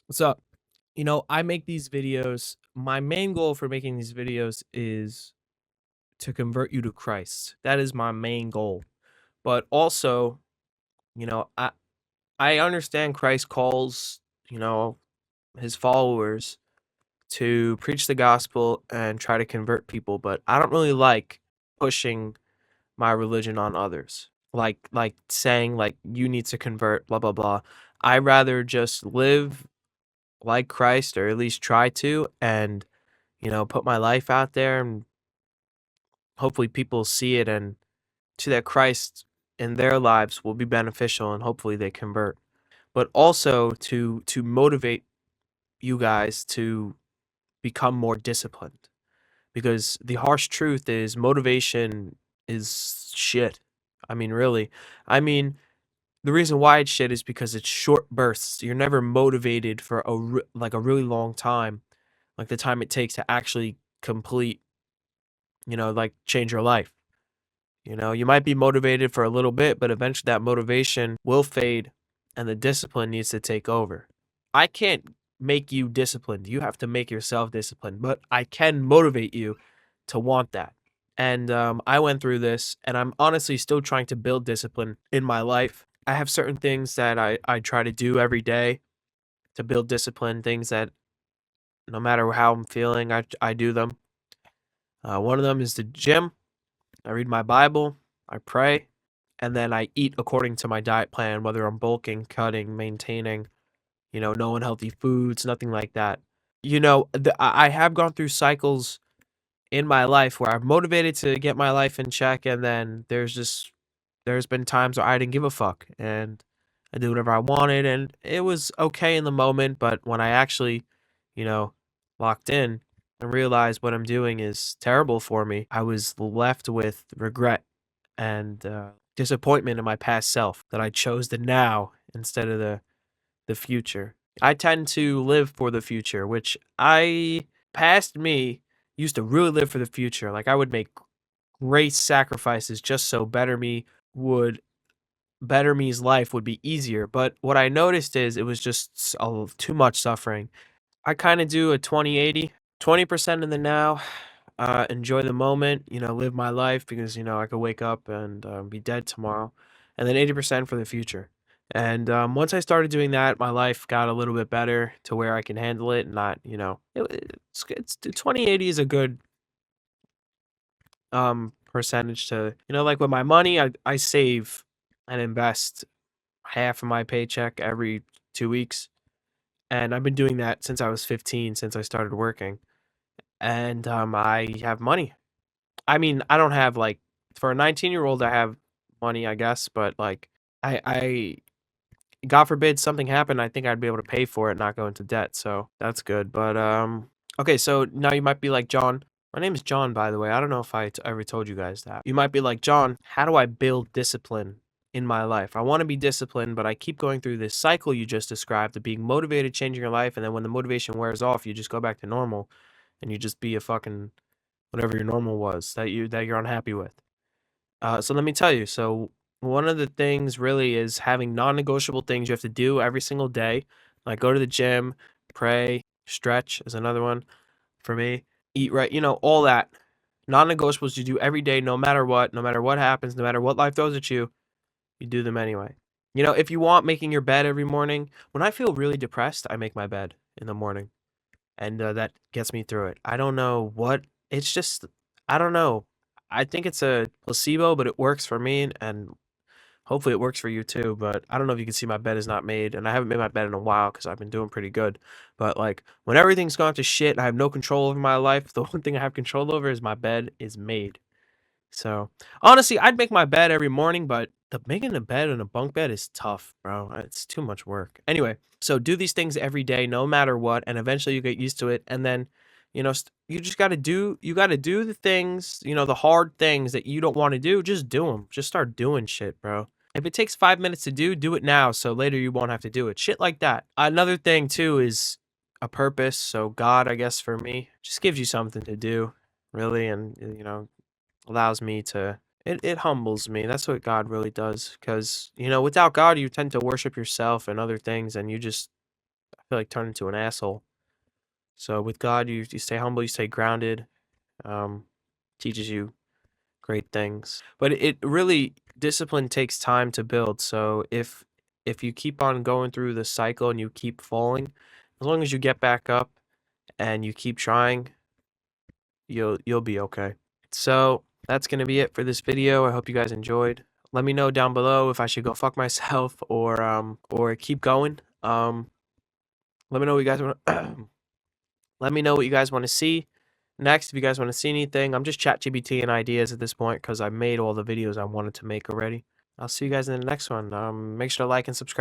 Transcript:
What's up? I make these videos. My main goal for making these videos is to convert you to Christ. That is my main goal. But also, you know, I I understand Christ calls, you know, his followers to preach the gospel and try to convert people, but I don't really like pushing my religion on others. Like saying like you need to convert blah blah blah. I rather just live like Christ, or at least try to, and put my life out there, and hopefully people see it and see that Christ in their lives will be beneficial, and hopefully they convert. But also to motivate you guys to become more disciplined, because the harsh truth is motivation is shit. I mean, really. I mean, the reason why it's shit is because it's short bursts. You're never motivated for like a really long time, like the time it takes to actually complete, like change your life. You might be motivated for a little bit, but eventually that motivation will fade and the discipline needs to take over. I can't make you disciplined. You have to make yourself disciplined, but I can motivate you to want that. And I went through this, and I'm honestly still trying to build discipline in my life. I have certain things that I try to do every day to build discipline, things that no matter how I'm feeling, I do them. One of them is the gym. I read my Bible, I pray, and then I eat according to my diet plan, whether I'm bulking, cutting, maintaining, no unhealthy foods, nothing like that. I have gone through cycles in my life where I'm motivated to get my life in check, and then there's been times where I didn't give a fuck and I did whatever I wanted, and it was okay in the moment, but when I actually, you know, locked in and realized what I'm doing is terrible for me, I was left with regret and disappointment in my past self that I chose the now instead of the future. I tend to live for the future, which past me used to really live for the future. Like I would make great sacrifices just so would better me's life would be easier. But what I noticed is it was just too much suffering. I kind of do a 20/80, 20% in the now, enjoy the moment, live my life because, I could wake up and be dead tomorrow. And then 80% for the future. And once I started doing that, my life got a little bit better to where I can handle it and not, it's 20/80 is a good percentage to, like with my money, I save and invest half of my paycheck every 2 weeks. And I've been doing that since I was 15, since I started working. And I have money. I mean, I don't have like for a 19-year-old, I have money, I guess, but like I God forbid something happened, I think I'd be able to pay for it, not go into debt. So that's good. But okay, so now you might be like, John, my name is John, by the way. I don't know if ever told you guys that. You might be like, John, how do I build discipline in my life? I want to be disciplined, but I keep going through this cycle you just described of being motivated, changing your life, and then when the motivation wears off, you just go back to normal and you just be a fucking whatever your normal was that you're unhappy with. So let me tell you. So one of the things really is having non-negotiable things you have to do every single day. Like go to the gym, pray, stretch is another one for me. Eat right, all that. Non-negotiables you do every day, no matter what happens, no matter what life throws at you, you do them anyway. If you want making your bed every morning, when I feel really depressed, I make my bed in the morning, and that gets me through it. I don't know what it's just. I don't know. I think it's a placebo, but it works for me, and hopefully it works for you too. But I don't know if you can see my bed is not made, and I haven't made my bed in a while because I've been doing pretty good. But like when everything's gone to shit and I have no control over my life, the one thing I have control over is my bed is made. So honestly, I'd make my bed every morning, but the making a bed in a bunk bed is tough, bro. It's too much work. Anyway, so do these things every day, no matter what, and eventually you get used to it. And then, you just got to do the things, the hard things that you don't want to do. Just do them. Just start doing shit, bro. If it takes 5 minutes to do it now, so later you won't have to do it. Shit like that. Another thing too is a purpose. So God, I guess for me, just gives you something to do, really, and allows me to it humbles me. That's what God really does. Because, without God, you tend to worship yourself and other things, and you just I feel like turn into an asshole. So with God, you stay humble, you stay grounded. Teaches you great things. But it really, discipline takes time to build. So if you keep on going through the cycle and you keep falling, as long as you get back up and you keep trying, you'll be okay. So that's gonna be it for this video. I hope you guys enjoyed. Let me know down below if I should go fuck myself or keep going. Let me know what you guys want. Let me know what you guys want to see next. If you guys want to see anything, I'm just ChatGPT and ideas at this point because I made all the videos I wanted to make already. I'll see you guys in the next one. Make sure to like and subscribe.